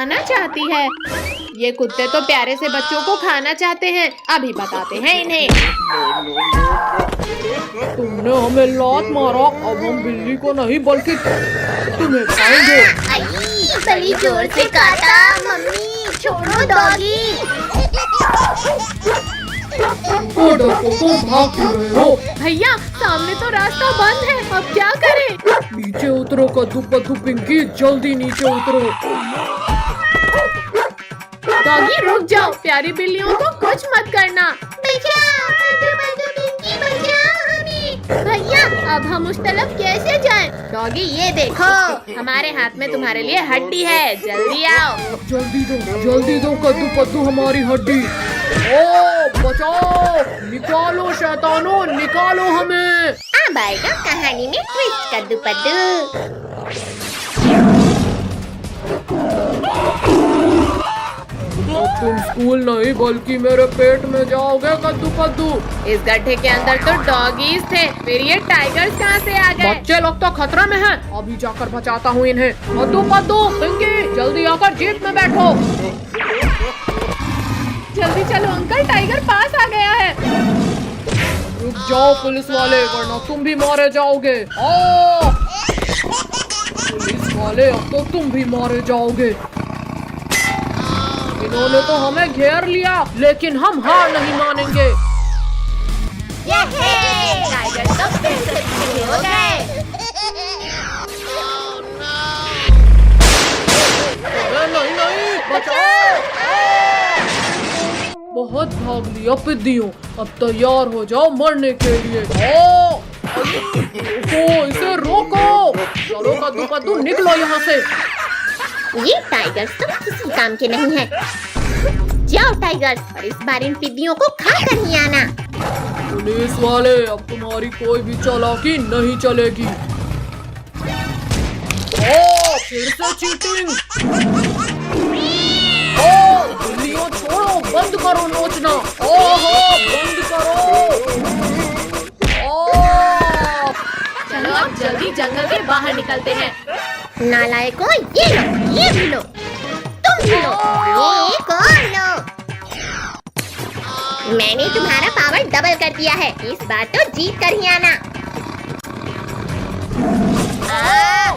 खाना चाहती है। ये कुत्ते तो प्यारे से बच्चों को खाना चाहते हैं। अभी बताते हैं इन्हें। तुमने हमें लात मारा, अब हम बिल्ली को नहीं बल्कि तुम्हें खाएंगे। बड़ी जोर से काटा। मम्मी छोड़ो डॉगी। भाग क्यों रहे हो? भैया सामने तो रास्ता बंद है, अब क्या करें? नीचे उतरो कद्दू पद्दू पिंकी, जल्दी नीचे उतरो। डॉगी रुक जाओ, प्यारी बिल्लियों को कुछ मत करना। भैया अब हम उस तरफ कैसे जाएं? डॉगी ये देखो, हमारे हाथ में तुम्हारे लिए हड्डी है, जल्दी आओ। जल्दी दो कद्दू पद्दू हमारी हड्डी। ओ बचाओ, निकालो शैतानों, निकालो हमें। अब आएगा कहानी में ट्विस्ट कद्दू पद्दू। अब तुम स्कूल नहीं बल्कि मेरे पेट में जाओगे कद्दू पद्दू। इस गड्ढे के अंदर तो डॉगीज थे, फिर ये टाइगर्स कहाँ से आ गए? बच्चे लोग तो खतरे में हैं। अभी जाकर बचाता हूँ इन्हें। कद्दू पद्दू पिंकी, जल्दी आकर जीप में बैठो। जल्दी चलो अंकल, टाइगर पास आ गया है। रुक जाओ पुलिस वाले, वरना तुम भी मारे जाओगे। ओ पुलिस वाले, अब तो तुम भी मारे जाओगे। इन्होंने तो हमें घेर लिया, लेकिन हम हार नहीं मानेंगे। टाइगर तो फिर से फ्री हो गए। नहीं, बचाओ। बहुत भाग लिया पिद्दियों, अब तैयार हो जाओ मरने के लिए। इसे रोको। चलो कद्दू पद्दू निकलो यहाँ से। ये टाइगर्स तो किसी काम के नहीं है। जाओ टाइगर्स, और इस बार इन पिद्दियों को खा कर ही आना। पुलिस वाले, अब तुम्हारी कोई भी चालाकी नहीं चलेगी। फिर से चीटिंग। बिल्लियों छोड़ो, बंद करो नोचना। बंद करो। चलो अब जल्दी जंगल के बाहर निकलते हैं। नालायकों, ये लो, ये भी लो, तुम भी लो, ये एक और लो। मैंने तुम्हारा पावर डबल कर दिया है, इस बार तो जीत कर ही आना।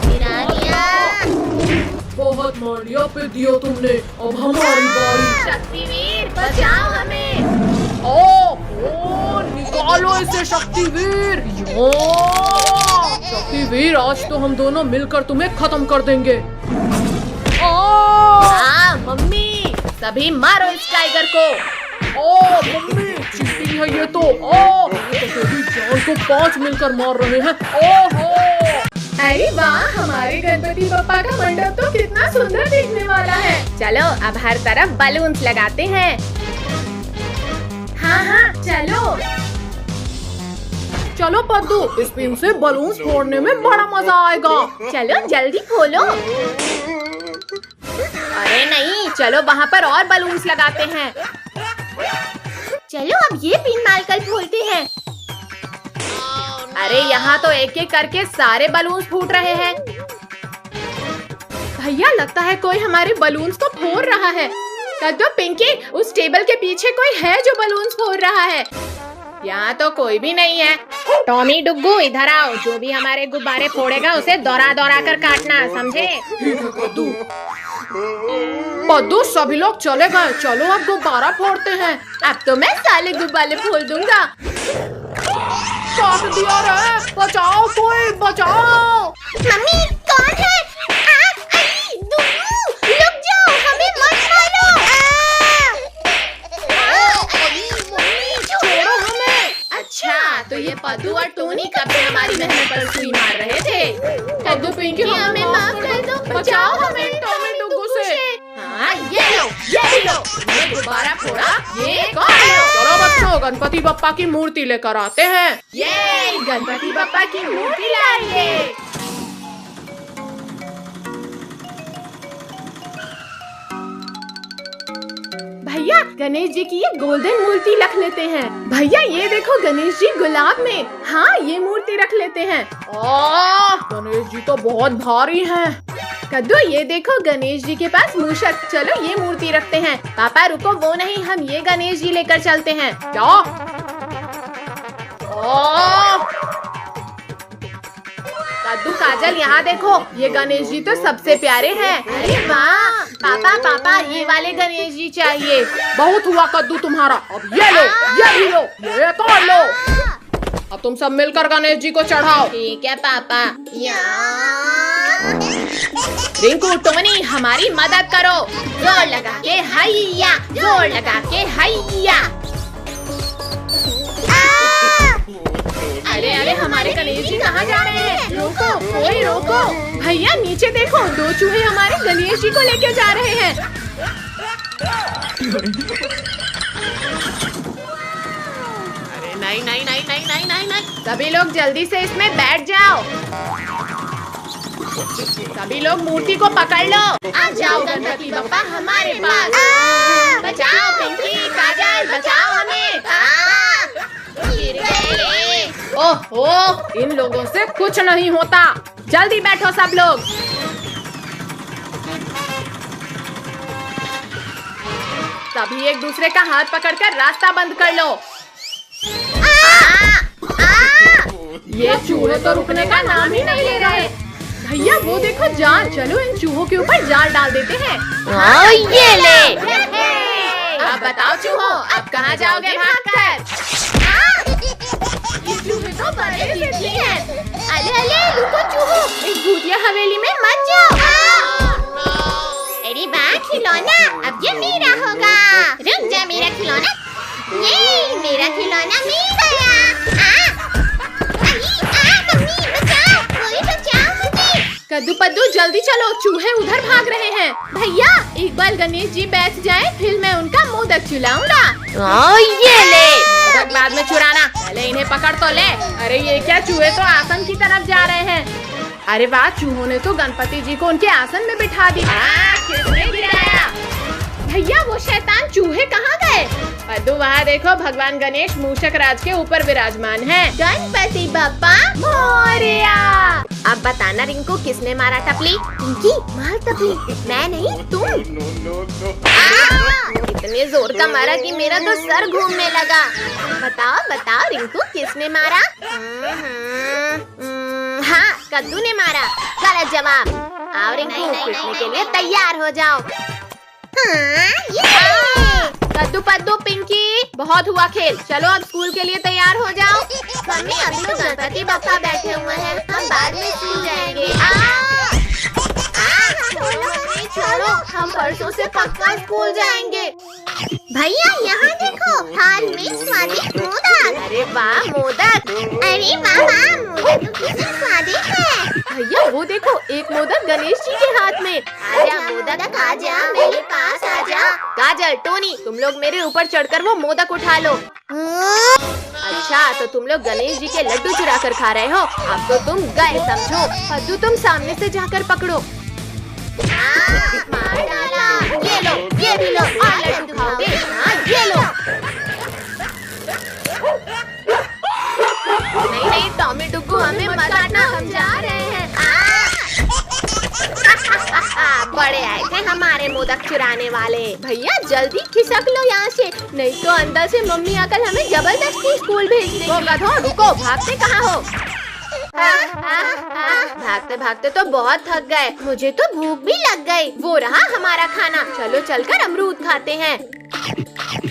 गिरा दिया। बहुत मार लिया पिद्दियों तुमने, अब हमारी बारी। शक्तिवीर बचाओ हमें। निकालो इसे शक्तिवीर। शक्तिवीर, आज तो हम दोनों मिलकर तुम्हें खत्म कर देंगे। मम्मी सभी मारो इस टाइगर को। मम्मी चीटिंग है ये तो। सभी जान को 5 मिलकर मार रहे हैं। अरे वाह, हमारे गणपति बप्पा का मंडप तो कितना सुंदर दिखने वाला है। चलो अब हर तरफ बलून्स लगाते हैं। हाँ चलो पद्दू, इस पिन से बलून्स फोड़ने में बड़ा मजा आएगा। चलो जल्दी खोलो। अरे नहीं, चलो वहाँ पर और बलून्स लगाते हैं। चलो अब ये पिन मारकर खोलते हैं। अरे यहाँ तो एक एक करके सारे बलून्स फूट रहे हैं। भैया लगता है कोई हमारे बलून्स को फोड़ रहा है। कद्दू पिंकी, उस टेबल के पीछे कोई है जो बलून्स फोड़ रहा है। यहाँ तो कोई भी नहीं है। टॉमी डुग्गू इधर आओ, जो भी हमारे गुब्बारे फोड़ेगा उसे दौड़ा दौड़ा कर काटना, समझे? पद्दू सभी लोग चले गए, चलो अब गुब्बारा फोड़ते हैं। अब तो मैं साले गुब्बारे फोड़ दूंगा। काट दिया रे, बचाओ कोई, बचाओ। मम्मी कौन है? रुक जाओ, हमें मत मारो। छोड़ो हमें। अच्छा तो ये पद्दू और टोनी कब से हमारी मेहनत पर सुई मार रहे थे। कद्दू पिंकी हमें माफ कर दो, बचाओ हमें टॉमी डुग्गू से। हाँ ये लो, ये लो, ये गुब्बारा फोड़ा, ये कौन लो। चलो बच्चों, गणपति बप्पा की मूर्ति लेकर आते हैं। ये गणपति बप्पा की मूर्ति लाइए। भैया गणेश जी की ये गोल्डन मूर्ति रख लेते हैं। भैया ये देखो गणेश जी गुलाब में। हाँ ये मूर्ति रख लेते हैं। गणेश जी तो बहुत भारी हैं। कद्दू ये देखो गणेश जी के पास मूषक। चलो ये मूर्ति रखते हैं। पापा रुको, वो नहीं, हम ये गणेश जी लेकर चलते हैं। क्या? कद्दू काजल यहाँ देखो, ये गणेश जी तो सबसे प्यारे हैं। अरे वाह पापा, पापा ये वाले गणेश जी चाहिए। बहुत हुआ कद्दू तुम्हारा, अब ये लो, ये भी लो, ये तोड़ लो। अब तुम सब मिलकर गणेश जी को चढ़ाओ। ठीक है पापा। रिंकू टोनी हमारी मदद करो। जोर लगा के हैया, जोर लगा के हैया। अरे अरे हमारे गणेश जी कहाँ जा रहे हैं? रोको, ओए रोको। भैया नीचे देखो, 2 चूहे हमारे गणेश जी को लेके जा रहे हैं। अरे नहीं नहीं नहीं नहीं नहीं नहीं नहीं। सभी लोग जल्दी से इसमें बैठ जाओ। सभी लोग मूर्ति को पकड़ लो। आ जाओ गणपति बप्पा हमारे पास। बचाओ पिंकी, काजल बचाओ हमें। गिर गए। ओहो, इन लोगों से कुछ नहीं होता। जल्दी बैठो सब लोग। सभी एक दूसरे का हाथ पकड़कर रास्ता बंद कर लो। ये चूहे तो रुकने का नाम ही नहीं ले रहे। भैया वो देखो जाल, चलो इन चूहों के ऊपर जाल डाल देते हैं। ये ले। अब बताओ चूहो, अब कहाँ जाओगे भागकर? ये चूहे तो बड़े जिद्दी हैं। अले अले रुको चूहो, इस भूतिया हवेली में मत जाओ। अरे वाह खिलौना, अब ये मेरा होगा। रुक जा मेरा खिलौना। ये मेरा खिलौना मिल गया। मम्मी बचाओ, कोई बचाओ मुझे। कद्दू पद्दू जल्दी चलो, चूहे उधर भाग रहे हैं। भैया एक बार गणेश जी बैठ जाए, फिर मैं उनका मोदक चुलाऊंगा। ये ले। मोदक बाद में चुराना, पहले इन्हें पकड़ तो ले। अरे ये क्या, चूहे तो आसन की तरफ जा रहे हैं। अरे वाह, चूहों ने तो गणपति जी को उनके आसन में बिठा दिया। किसने गिराया? भैया वो शैतान चूहे कहाँ गए? कद्दू वहाँ देखो, भगवान गणेश मूषक राज के ऊपर विराजमान हैं। गणपति बप्पा मोरया। अब बताना रिंकू, किसने मारा टपली? पिंकी मार टपली। मैं नहीं, तुम। इतने जोर का मारा कि मेरा तो सर घूमने लगा। बताओ बताओ रिंकू, किसने मारा? हाँ कद्दू ने मारा। गलत जवाब। आओ रिंकू, पीटने के लिए तैयार हो जाओ। कद्दू पद्दू पिंकी, बहुत हुआ खेल, चलो अब स्कूल के लिए तैयार हो जाओ। मम्मी अभी तो गणपति बप्पा बैठे हुए हैं, हम बाद में स्कूल जाएंगे। छोड़ो, हम परसों से पक्का स्कूल जाएंगे। भैया यहाँ देखो, थाल में स्वादिष्ट मोदक। अरे वाह मोदक। अरे वाह मोदक तो कितने स्वादिष्ट है। भैया वो देखो, एक मोदक गणेश जी के हाथ में। आजा मोदक आजा, मेरे पास आजा। काजल टोनी, तुम लोग मेरे ऊपर चढ़कर वो मोदक उठा लो। अच्छा तो तुम लोग गणेश जी के लड्डू चुरा कर खा रहे हो, अब तो तुम गए समझो। कद्दू तुम सामने से जाकर पकड़ो। मार डाला। ये लो, ये भी लो, और लड्डू खाओगे? हाँ ये लो। नहीं नहीं टॉमी डुग्गू, हमें मत काटना, हम जा रहे हैं। बड़े आए थे हमारे मोदक चुराने वाले। भैया जल्दी खिसक लो यहाँ से, नहीं तो अंदर से मम्मी आकर हमें जबरदस्ती स्कूल भेज देगी। गधों रुको, भागते कहाँ हो? भागते भागते तो बहुत थक गए, मुझे तो भूख भी लग गई। वो रहा हमारा खाना, चलो चलकर अमरूद खाते हैं।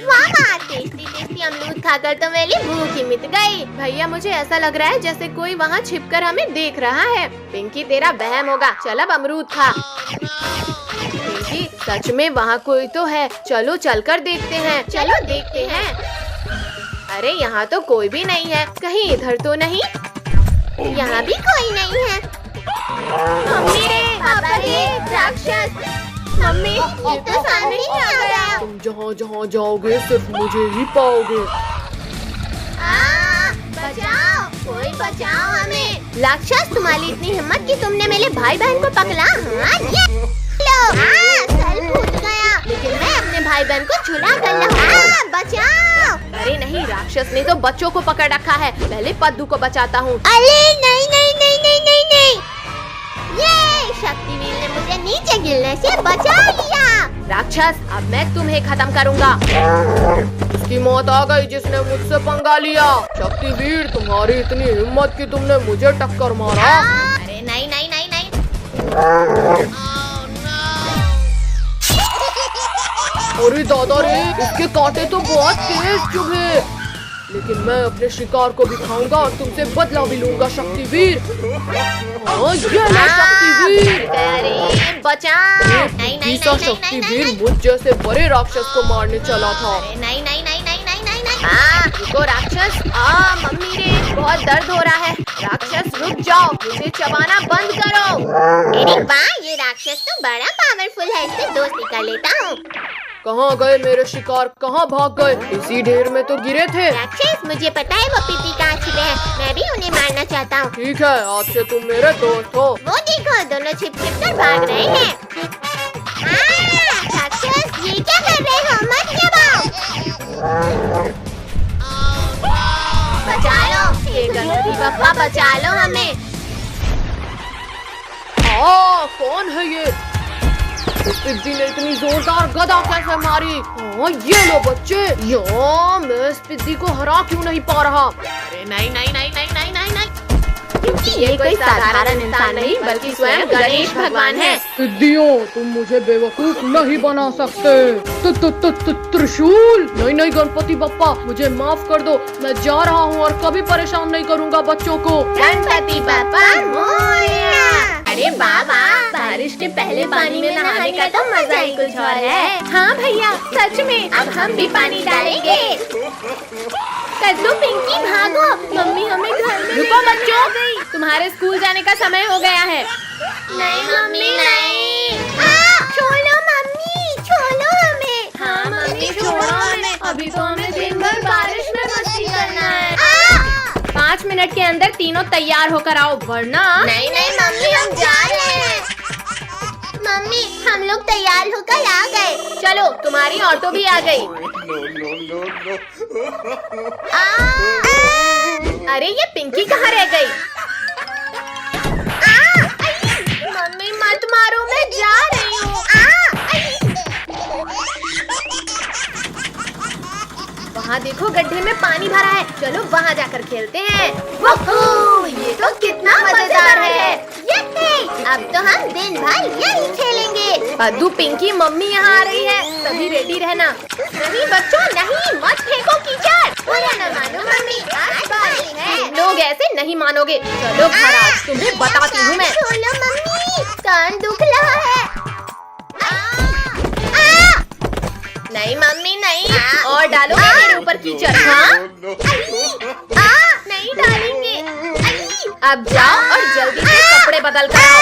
वाह टेस्टी टेस्टी अमरूद खाकर तो मेरी भूख ही मिट गई। भैया मुझे ऐसा लग रहा है जैसे कोई वहाँ छिपकर हमें देख रहा है। पिंकी तेरा वहम होगा, चल अब अमरूद खा। पिंकी सच में वहाँ कोई तो है, चलो चलकर देखते हैं। चलो देखते हैं। अरे यहाँ तो कोई भी नहीं है, कहीं इधर तो नहीं? यहाँ भी कोई नहीं है। मम्मी रे, पापा रे, राक्षस। मम्मी ये तो सामने ही आ गया। तुम जहाँ जहाँ जाओगे सिर्फ मुझे ही पाओगे। बचाओ, कोई बचाओ हमें। राक्षस तुम्हारी इतनी हिम्मत कि तुमने मेरे भाई बहन को पकड़ा। ये लो, सर फूट गया, लेकिन मैं अपने भाई बहन को छुड़ा कर लूँ। बचाओ। अरे नहीं, राक्षस ने तो बच्चों को पकड़ रखा है, पहले पद्दू को बचाता हूँ। अरे नहीं नहीं नहीं नहीं नहीं नहीं। ये शक्तिवीर ने मुझे नीचे गिरने से बचा लिया। राक्षस, अब मैं तुम्हें खत्म करूँगा। उसकी मौत आ गई जिसने मुझसे पंगा लिया। शक्तिवीर, तुम्हारी इतनी हिम्मत कि तुमने मुझे टक्कर मारा। अरे नहीं नहीं नहीं नहीं। अरे दादा रे, इसके कांटे तो बहुत तेज चुभे, लेकिन मैं अपने शिकार को भी खाऊंगा और तुमसे बदला भी लूंगा शक्तिवीर। हाँ, ये ले शक्तिवीर। अरे बचा। नहीं नहीं तीसरा नहीं शक्तिवीर मुझ जैसे बड़े राक्षस को मारने चला था। नहीं नहीं नहीं नहीं नहीं नहीं नहीं। हाँ, रुको राक्षस। मम्मी रे, बहुत दर्द हो रहा है। राक्षस रुक जाओ, मुझे चबाना बंद करो। अरे वाह, ये राक्षस तो बड़ा पावरफुल है, इससे दोस्ती कर लेता हूँ। कहाँ गए मेरे शिकार, कहाँ भाग गए? इसी ढेर में तो गिरे थे। राक्षस, मुझे पता है वो पीपी कहाँ छिपे हैं। मैं भी उन्हें मारना चाहता हूँ। ठीक है, आज से तुम मेरे दोस्त हो। वो देखो, दोनों छिप छिप कर भाग रहे हैं। राक्षस, ये क्या कर रहे हो? मत चबाओ। बचा लो, हे गणपति बप्पा, बचा लो हमें। कौन है ये? इस पिद्दी ने इतनी जोरदार गदा कैसे मारी? ये लो बच्चे, मैं इस पिद्दी को हरा क्यों नहीं पा रहा? अरे नहीं नहीं नहीं नहीं नहीं नहीं नहीं, क्योंकि ये कोई साधारण इंसान नहीं बल्कि स्वयं गणेश भगवान है। पिद्दियों, तुम मुझे बेवकूफ नहीं बना सकते। त्रिशूल? नहीं नहीं गणपति बप्पा, मुझे माफ कर दो। मैं जा रहा हूँ और कभी परेशान नहीं करूँगा बच्चों को। गणपति बप्पा मोरया। अरे बाबा, बारिश के पहले पानी में नहाने का तो मजा ही कुछ और है। हाँ भैया, सच में अब हम भी पानी डालेंगे। कद्दू, पिंकी भागो, मम्मी हमें घर में। रुको बच्चों, तुम्हारे स्कूल जाने का समय हो गया है। नहीं मम्मी नहीं। छोड़ो मम्मी, छोड़ो हमें। हाँ मम्मी, छोड़ो हमें, अभी तो हमें दिन भर बारिश में मस्ती करना है। 5 मिनट के अंदर तीनों तैयार होकर आओ, वरना। नहीं नहीं मम्मी, हम जा रहे हैं। मम्मी, हम लोग तैयार होकर आ गए। चलो, तुम्हारी ऑटो भी आ गई। अरे ये पिंकी कहाँ रह गई? मम्मी मत मारो, मैं जा रही हूँ। वहाँ देखो, गड्ढे में पानी भरा है, चलो वहाँ जाकर खेलते हैं। वहू, ये तो कितना मजेदार है। अब तो हम दिन भर यही खेलेंगे। कद्दू, पिंकी, मम्मी यहाँ आ रही है, सभी रेडी रहना। नहीं बच्चों, नहीं, मत फेंको कीचड़। बुरा न मानो मम्मी, आज बारिश है। लोग ऐसे नहीं मानोगे। चलो घर, आज तुम्हें बताती हूँ मैं। छोड़ो मम्मी, कान दुख रहा है। नहीं मम्मी नहीं, और डालोगे मेरे ऊपर कीचड़? हाँ नहीं डालेंगे। अब जाओ और जल्दी से कपड़े बदल कर आओ।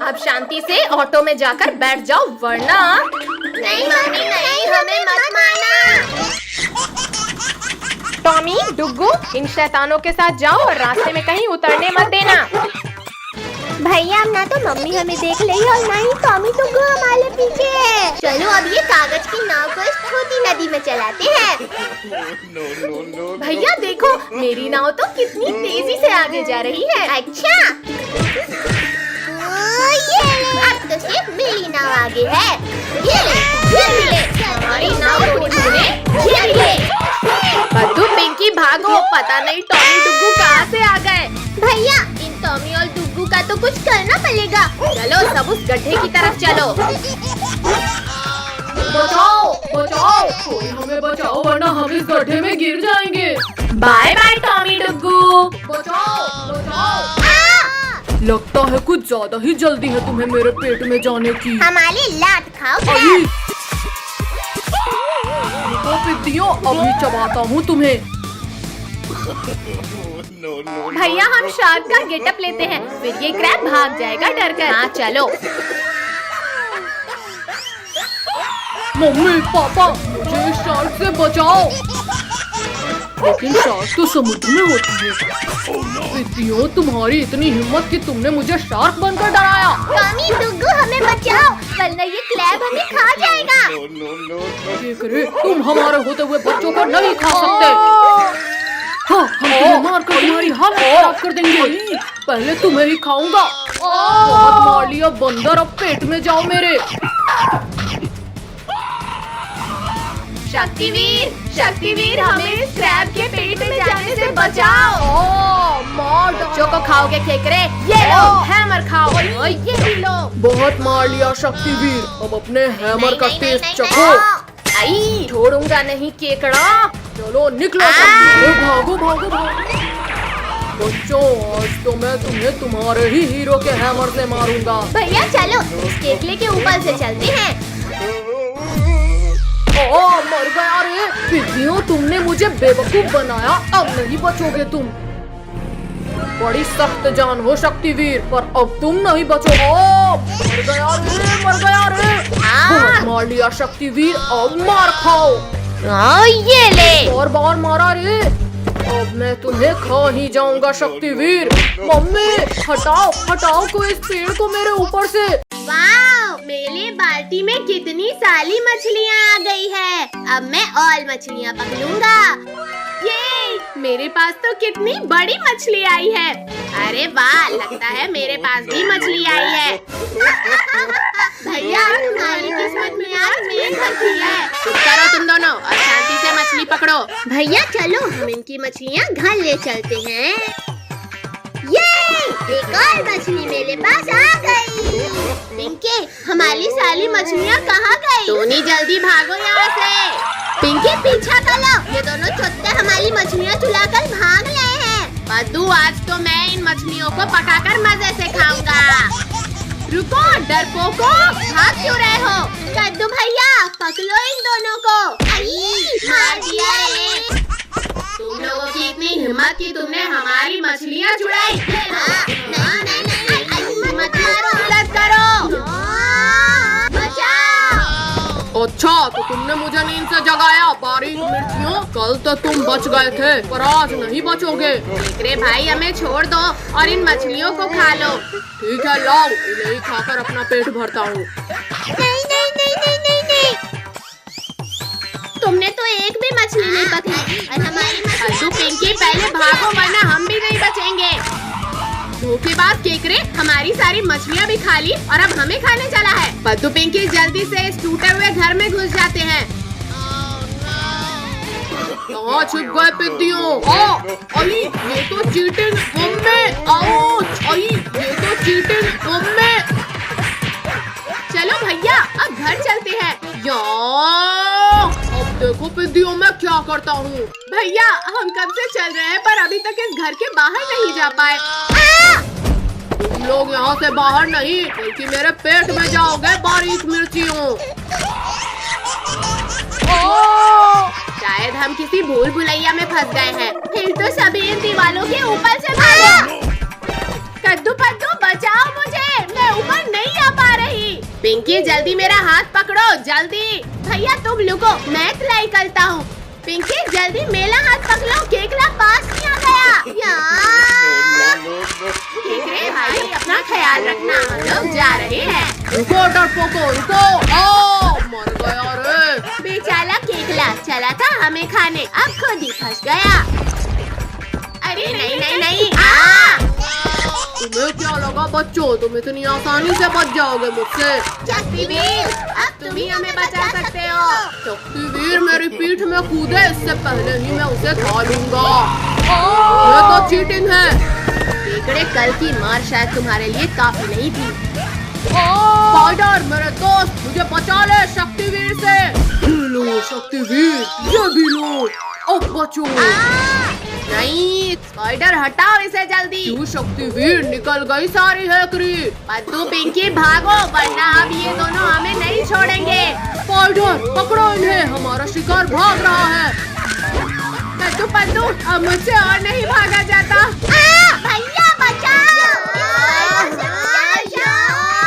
अब शांति से ऑटो में जाकर बैठ जाओ, वरना। नहीं मम्मी नहीं, हमें मत मारना। टॉमी, डुग्गू, इन शैतानों के साथ जाओ और रास्ते में कहीं उतरने मत देना। भैया, ना तो मम्मी हमें देख लेगी और ना ही टॉमी डुग्गू हमारे पीछे है। चलो अब ये कागज की नाव को इस छोटी नदी में चलाते हैं। भैया देखो, मेरी नाव तो कितनी तेजी से आगे जा रही है। अच्छा, अब तो सिर्फ मेरी नाव आगे है। ये भी ले, हमारी नाव थोड़ी सुने, ये भी ले। कद्दू, पिंकी भागो, पता नहीं टॉमी डुग्गू कहाँ से आ गए। भैया, इन टॉमी और डुग्गू का तो कुछ करना पड़ेगा। चलो सब उस गड्ढे की तरफ चलो। बचाओ बचाओ, कोई हमें बचाओ, वरना हम इस गड्ढे में गिर जाएंगे। Bye bye Tommy Duggu. बचाओ बचाओ। लगता है कुछ ज्यादा ही जल्दी है तुम्हें मेरे पेट में जाने की। हमारी लात खाओ। तो पिद्दियों, अभी चबाता हूँ तुम्हें। भैया, हम शार्क का गेटअप लेते हैं, फिर ये क्रैब भाग जाएगा डर कर। हाँ चलो। मम्मी, पापा, मुझे शार्क से बचाओ। लेकिन शार्क तो समुद्र में होती है। पिद्दियों, तुम्हारी इतनी हिम्मत कि तुमने मुझे शार्क बनकर डराया। टॉमी, डुग्गू, हमें बचाओ, वरना ये क्रैब हमें खा जाएगा। ये करे, तुम हमारे होते हुए बच्चों को नहीं खा सकते। हाँ, हम तुम्हें मार कर तुम्हारी हालत खराब कर देंगे। पहले तुम्हें ही खाऊंगा। बहुत मार लिया बंदर, अब पेट में जाओ मेरे। शक्तिवीर हमें इस क्रैब के पेट में जाने से बचाओ। मार बच्चों को खाओगे केकरे? ये लो हैमर खाओ। और ये भी लो। बहुत मार लिया शक्तिवीर, अब अपने हैमर का टेस्ट चखो। आई छोड़ूंगा नहीं केकड़ा। चलो निकलो शक्तिवीर, भागो भागो भागो। बच्चों, आज तो मैं तुम्हें तुम्हारे ही हीरो के हैमर से मारूंगा। भैया चलो इस केकले के ऊपर से चलते हैं। मर गया रे। पिग्गियों, तुमने मुझे बेवकूफ बनाया, अब नहीं बचोगे तुम। बड़ी सख्त जान हो शक्तिवीर, पर अब तुम नहीं बचोगे। मर गया रे, मर गया रे। बहुत मार लिया शक्तिवीर, अब मार खाओ। ये ले। और बार मारा रे, अब मैं तुम्हें खा ही जाऊंगा शक्तिवीर। मम्मी हटाओ हटाओ को इस पेड़ को मेरे ऊपर से। वाओ, मेरे बाल्टी में कितनी सारी मछलियाँ आ गई है। अब मैं और मछलियाँ पकड़ूंगा। ये मेरे पास तो कितनी बड़ी मछली आई है। अरे वाह, लगता है मेरे पास भी मछली आई है। भैया तुम्हारी किस्मत में आज मेरे घर की है। चुप करो तुम दोनों और शांति से मछली पकड़ो। भैया चलो हम इनकी मछलियाँ घर ले चलते हैं। ये एक और मछली मेरे पास आ गई। पिंकी, हमारी सारी मछलियाँ कहाँ गई? टोनी जल्दी भागो यहाँ से। पिंकी पीछा करो, ये दोनों चुत्ते हमारी मछलियाँ चुराकर भाग रहे हैं। पद्दू, आज तो मैं इन मछलियों को पकाकर मजे से खाऊंगा। रुको डरपोको, भाग क्यों रहे हो? कद्दू भैया पकड़ो इन दोनों को। मार दिया रे। तुम लोगों की इतनी हिम्मत कि तुमने हमारी मछलियाँ चुराई। मत मारो, मदद करो। बचाओ। अच्छा, तो तुमने मुझे नींद से जगाया। बारीक मिर्चियों, कल तो तुम बच गए थे, पर आज नहीं बचोगे। केकरे भाई, हमें छोड़ दो और इन मछलियों को खा लो। ठीक है, लाओ, इन्हें ही खाकर अपना पेट भरता हूँ। नहीं नहीं नहीं नहीं नहीं नहीं, तुमने तो एक भी मछली नहीं पकड़ी और हमारी पद्दू, पिंकी, पहले भागो वरना हम भी नहीं बचेंगे। धोखेबाज केकरे, हमारी सारी मछलियाँ भी खा ली और अब हमें खाने चला है। पद्दू पिंकी जल्दी से इस टूटे हुए घर में घुस जाते हैं। कहाँ छिप गए पिद्दियों? आई, ये तो चीटिंग। मम्मी, आओ। आई, ये तो चीटिंग। मम्मी, चलो भैया, अब घर चलते हैं। अब देखो पिद्दियों, मैं क्या करता हूँ। भैया, हम कब से चल रहे हैं पर अभी तक इस घर के बाहर नहीं जा पाए। तुम लोग यहाँ से बाहर नहीं, बल्कि मेरे पेट में जाओगे बारीक मिर्चियों। शायद हम किसी भूल भुलैया में फंस गए हैं। फिर तो सभी इन दीवालों के ऊपर से भागो। कद्दू पद्दू, बचाओ मुझे, मैं ऊपर नहीं आ पा रही। पिंकी जल्दी मेरा हाथ पकड़ो, जल्दी। भैया तुम लुको, मैं ट्राई करता हूँ। पिंकी जल्दी मेरा हाथ पकड़ो, केकड़ा पास नहीं आ गया। केकरे भाई, अपना ख्याल रखना, हम लोग जा रहे हैं। रुको डरपोको, रुको। मर गया रे। बेचारा केकला चला था हमें खाने, अब खुद ही फंस गया। अरे नहीं नहीं नहीं। तुम्हें क्या लगा बच्चों, तुम इतनी आसानी से बच जाओगे मुझसे? शक्तिवीर, अब तुम ही हमें बचा सकते हो। शक्तिवीर मेरी पीठ में कूदे, इससे पहले ही मैं उसे खा लूंगा। ये तो चीटिंग है। केकड़े, कल की मार शायद तुम्हारे लिए काफी नहीं थी। स्पाइडर मेरे दोस्त, मुझे बचा ले शक्तिवीर से। लो शक्तिवीर, ये भी लो, अब बचो। नहीं, स्पाइडर हटाओ इसे जल्दी। क्यों शक्तिवीर, निकल गई सारी हैकरी। पद्दू पिंकी भागो, वरना अब ये दोनों हमें नहीं छोड़ेंगे। स्पाइडर पकड़ो इन्हें, हमारा शिकार भाग रहा है। पद्दू पद्दू, अब मुझसे और नहीं भागा जाता। भैया बचाओ।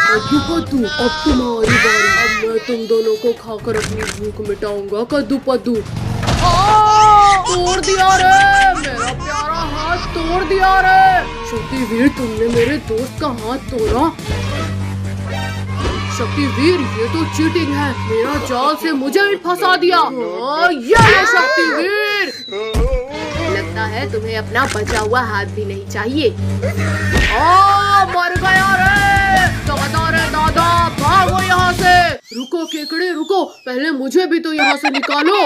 कद्दू पद्दू, अब तुम्हारी बारी। अब मैं तुम दोनों को खाकर अपनी भूख मिटाऊंगा। कद्दू पद्दू, तोड़ दिया रे, मेरा प्यारा हाथ तोड़ दिया रे। शक्तिवीर, तुमने मेरे दोस्त का हाथ तोड़ा। शक्तिवीर, ये तो चीटिंग है, मेरा जाल से मुझे भी फंसा दिया। ये लो शक्तिवीर। लगता है तुम्हें अपना बचा हुआ हाथ भी नहीं चाहिए। मर गया रे दादा, रे दादा, भागो यहाँ से। रुको केकड़े रुको, पहले मुझे भी तो यहाँ से निकालो।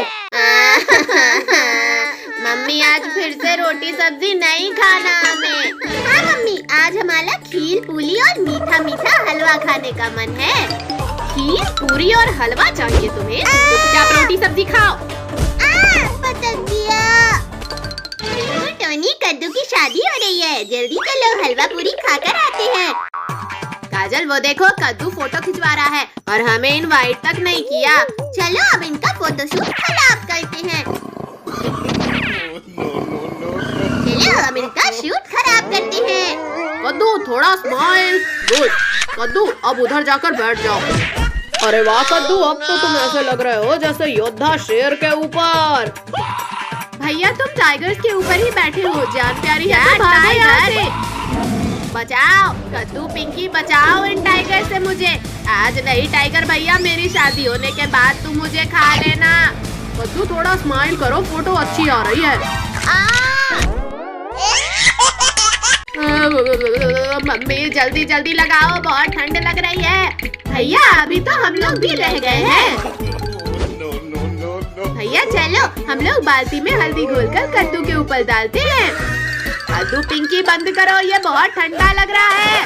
मम्मी आज फिर से रोटी सब्जी नहीं खाना हमें। हाँ मम्मी, आज हमारा खीर पूरी और मीठा मीठा हलवा खाने का मन है। खीर पूरी और हलवा चाहिए तुम्हें? चुपचाप रोटी सब्जी खाओ। पटक दिया। टोनी, कद्दू की शादी हो रही है, जल्दी चलो हलवा पूरी खाकर आते हैं। काजल वो देखो, कद्दू फोटो खिंचवा रहा है और हमें इनवाइट तक नहीं किया। चलो अब इनका फोटोशूट खराब करते हैं। चलो अब इनका शूट खराब करते हैं। कद्दू थोड़ा स्माइल। गुड। कद्दू अब उधर जाकर बैठ जाओ। अरे वाह कद्दू, अब तो तुम ऐसे लग रहे हो जैसे योद्धा शेर के ऊपर। भैया तुम टाइगर्स के ऊपर ही बैठे हो, जान प्यारी है तो भागो यहाँ से। बचाओ कद्दू, पिंकी बचाओ इन टाइगर से मुझे। आज नहीं टाइगर भैया, मेरी शादी होने के बाद तुम मुझे खा लेना। कद्दू थोड़ा स्माइल करो, फोटो अच्छी आ रही है। मम्मी जल्दी जल्दी लगाओ, बहुत ठंड लग रही है। भैया अभी तो हम लोग भी रह गए हैं। भैया चलो हम लोग बाल्टी में हल्दी घोलकर कद्दू के ऊपर डालते हैं। कद्दू, पिंकी बंद करो, ये बहुत ठंडा लग रहा है।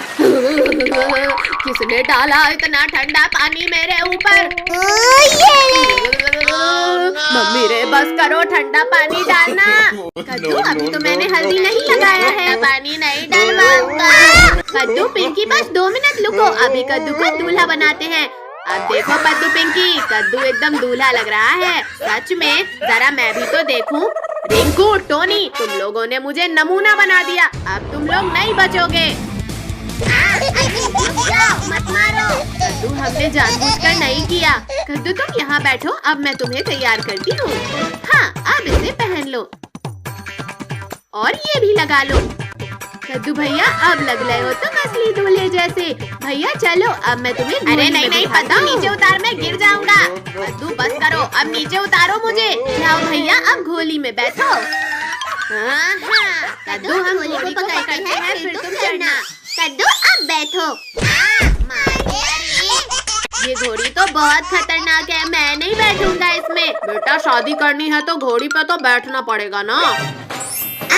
किसने डाला इतना ठंडा पानी मेरे ऊपर? मम्मी रे बस करो, ठंडा पानी डालना। कद्दू अभी तो मैंने हल्दी नहीं लगाया है, पानी नहीं डलवाऊंगा। कद्दू, पिंकी बस 2 मिनट रुको, अभी कद्दू को दूल्हा बनाते हैं। अब देखो कद्दू, पिंकी, कद्दू एकदम दूल्हा लग रहा है। सच में, जरा मैं भी तो देखूं। रिंकू, टोनी, तुम लोगों ने मुझे नमूना बना दिया, अब तुम लोग नहीं बचोगे। मत मारो। कद्दू हमने जानबूझकर नहीं किया। कद्दू तुम यहाँ बैठो, अब मैं तुम्हें तैयार करती हूँ। हाँ अब इसे पहन लो और ये भी लगा लो। कद्दू भैया अब लग रहे हो तुम असली दूल्हे जैसे। भैया चलो अब मैं तुम्हें। अरे नहीं नहीं कद्दू, नीचे उतार, मैं गिर जाऊंगा। कद्दू बस करो, अब नीचे उतारो मुझे। जाओ भैया अब घोली में बैठो। हाँ कद्दू, हम घोड़ी को पकड़ते हैं, फिर तुम चढ़ना। कद्दू अब बैठो। ये घोड़ी तो बहुत खतरनाक है, मैं नहीं बैठूंगा इसमें। बेटा शादी करनी है तो घोड़ी पे तो बैठना पड़ेगा ना।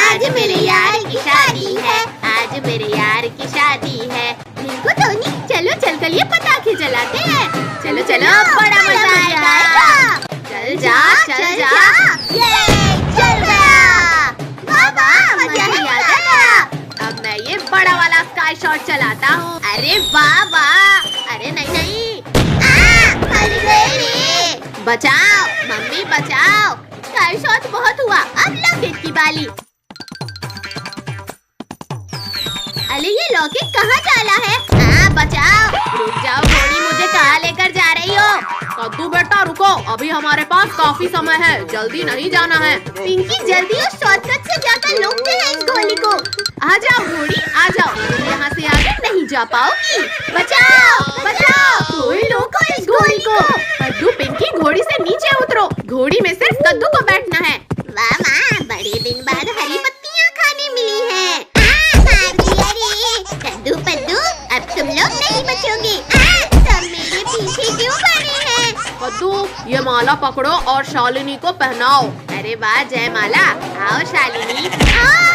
आज मेरे यार की शादी है, आज मेरे यार की शादी है। रिंकू, टोनी, चलो चलकर ये पटाखे जलाते हैं। चलो चलो, बड़ा मजा आएगा। चल जा चल जा। ये चल गया। बाबा मजा ही आ गया। अब मैं ये बड़ा वाला स्काई शॉट चलाता हूँ। अरे वाह वाह। अरे नहीं नहीं, बचाओ मम्मी बचाओ। स्काई शॉट बहुत हुआ, अब लॉकेट की बाली। अरे ये लॉकेट कहाँ डाला है? बचाओ। रुक जाओ घोड़ी, मुझे कहाँ लेकर जा रही हो? कद्दू बेटा रुको, अभी हमारे पास काफी समय है, जल्दी नहीं जाना है। पिंकी जल्दी उस शॉर्टकट से जाकर रोकते हैं इस घोड़ी को। आ जाओ घोड़ी आ जाओ, तुम यहाँ से आगे नहीं जा पाओगी। बचाओ बचाओ, कोई रोको इस घोड़ी को। कद्दू, पिंकी घोड़ी से नीचे उतरो, घोड़ी में सिर्फ कद्दू को बैठना है। वाह वाह, बड़े दिन बाद हरी पत्तियाँ खाने मिली हैं। कद्दू पद्दू, अब तुम लोग नहीं बचोगे। सब मेरे पीछे क्यों पड़े हैं? कद्दू ये माला पकड़ो और शालिनी को पहनाओ। अरे वाह जयमाला, आओ शालिनी।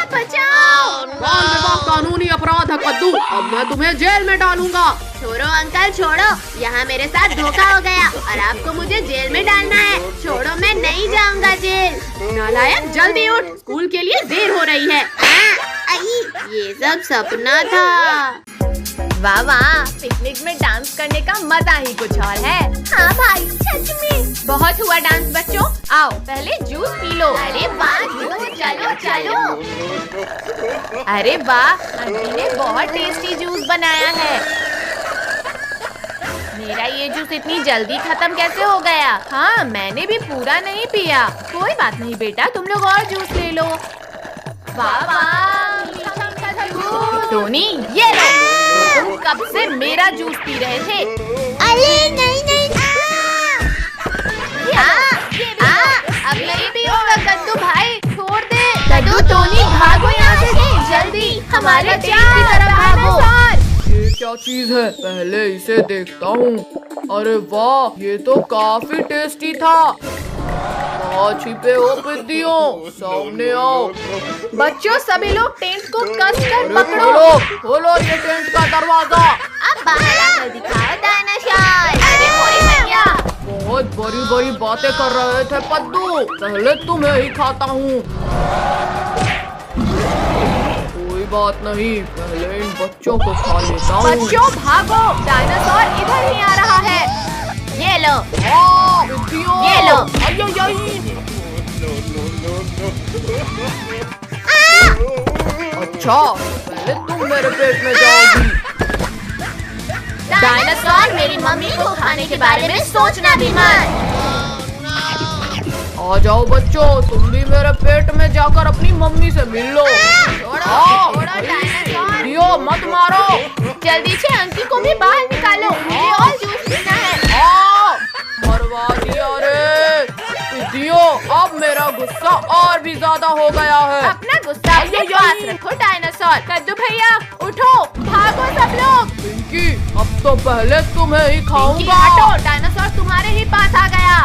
बचाओ। बाल विवाह कानूनी अपराध है कद्दू, अब मैं तुम्हें जेल में डालूंगा। छोड़ो अंकल छोड़ो, यहाँ मेरे साथ धोखा हो गया और आपको मुझे जेल में डालना है। छोड़ो, मैं नहीं जाऊंगा जेल। नालायक जल्दी उठ, स्कूल के लिए देर हो रही है। ये सब सपना था। वाह वाह, पिकनिक में डांस करने का मजा ही कुछ और है। हाँ भाई सच में। बहुत हुआ डांस बच्चों, आओ पहले जूस पी लो। अरे वाह, चलो चलो। अरे वाह, आंटी ने बहुत टेस्टी जूस बनाया है। मेरा ये जूस इतनी जल्दी खत्म कैसे हो गया? हाँ मैंने भी पूरा नहीं पिया। कोई बात नहीं बेटा, तुम लोग और जूस ले लो। वाह वाह, टोनी ये लो, तुम कब से मेरा जूस पी रहे थे? अरे नहीं नहीं। अब नहीं पियूंगा कद्दू भाई, छोड़ दे। कद्दू कद्दू टोनी भागो यहाँ से जल्दी, हमारे टेंट की तरफ भागो। ये क्या चीज है? पहले इसे देखता हूँ। अरे वाह, ये तो काफी टेस्टी था। कहाँ छिपे हो पिद्दियों? सामने आओ। बच्चों सभी लोग टेंट को कसकर अरे पकड़ो। खोलो खोलो ये टेंट का दरवाजा। अब बाहर आकर दिखाओ डायनासोर। अरे मोरी मैया, बहुत बड़ी बड़ी बातें कर रहे थे पद्दू। पहले तुम्हें ही खाता हूँ। कोई बात नहीं, पहले इन बच्चों को खा लेता हूँ। बच्चों भागो, डायनासोर इधर ही आ रहा है। ये लो। पिद्दियों। ये लो। आई, आई, आई। अच्छा, पहले तुम मेरे पेट में जाओगी। डायनासोर, मेरी मम्मी को खाने के बारे में सोचना भी मत। आ जाओ बच्चों, तुम भी मेरे पेट में जाकर अपनी मम्मी से मिल लो। आओ, डायनासोर। दियो मत मारो। जल्दी से अंकी को भी बाहर निकालो, मुझे और जूस पीना है। आओ, मरवा दिया रे। दियो, अब मेरा गुस्सा और भी ज्यादा हो गया है। अपना गुस्सा अपने पास रखो डायनासोर। कद्दू भैया उठो, भागो सब लोग। पिंकी, अब तो पहले तुम्हें ही खाऊंगा। हटो, डायनासोर तुम्हारे ही पास आ गया।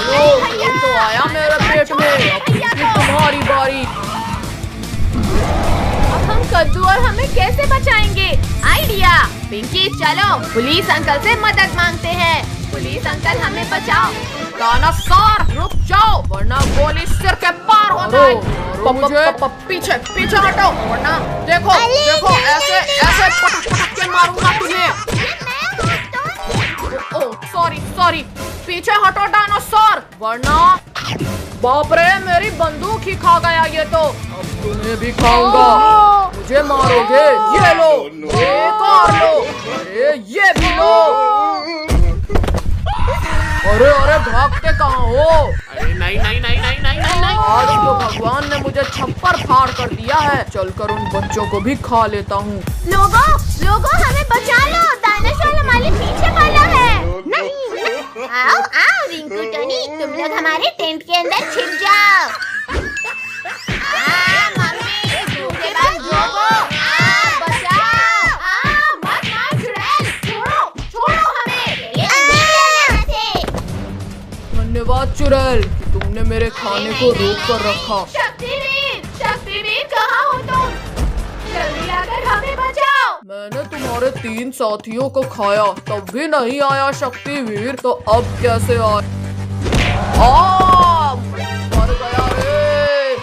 लो, तुम तो आया मेरे पेट में। अब पिंकी, तुम्हारी बारी। अब हम कद्दू और हमें कैसे बचाएंगे? आइडिया। पिंकी चलो, पुलिस अंकल से मदद मांगते हैं। पुलिस अंकल हमें बचाओ। डायनासोर रुक जाओ, वरना गोली सिर के पार हो जाए। पीछे पीछे हटो, वरना देखो देखो ऐसे ऐसे पटक पटक के मारूंगा तुम्हें। ओह सॉरी सॉरी, पीछे हटो डायनासोर, वरना। बाप रे, मेरी बंदूक ही खा गया ये तो। अब तुम्हें भी खाऊंगा। मुझे मारोगे? ये लो, एक और लो, अरे ये भी लो। अरे अरे, भागते कहाँ हो? अरे नहीं नहीं नहीं नहीं नहीं नहीं नहीं। आज तो भगवान ने मुझे छप्पर फाड़ कर दिया है। चलकर उन बच्चों को भी खा लेता हूँ। लोगों हमें बचा लो, डायनासोर हमारे पीछे वाला है। नहीं, आओ आओ रिंकू टोनी, तुम लोग हमारे टेंट के अंदर छिप जाओ। मम्मी, तुम्हारे पास लोगो, बचाओ। मत मार चुड़ैल, छोड़ो हमें। यहाँ से। धन्यवाद चुड़ैल कि तुमने मेरे खाने को रोक कर रखा। शक्तिवीर कहाँ हो तुम? जल्दी आकर हमें बचाओ। मैंने तुम्हारे 3 साथियों को खाया, तब भी नहीं आया शक्तिवीर, तो अब कैसे आया? मर गया रे।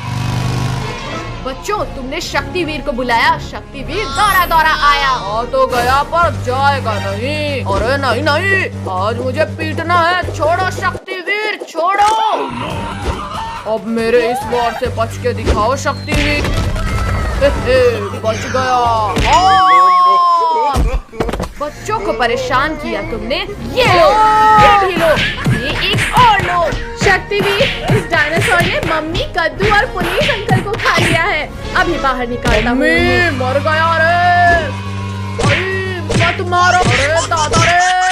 बच्चों, तुमने शक्तिवीर को बुलाया, शक्तिवीर दौड़ा दौड़ा आया। आ तो गया पर जाएगा नहीं। अरे नहीं नहीं, आज मुझे पीटना है। छोड़ो शक्तिवीर, छोड़ो। अब मेरे इस वार से बच के दिखाओ शक्तिवीर। बच गया। बच्चों को परेशान किया तुमने। ये लो, ये भी लो, ये एक और लो। शक्तिवीर, इस डायनासोर ने मम्मी, कद्दू और पुलिस अंकल को खा लिया है। अभी बाहर निकालता हूँ। मर गया रे। मत मारो रे दादा रे।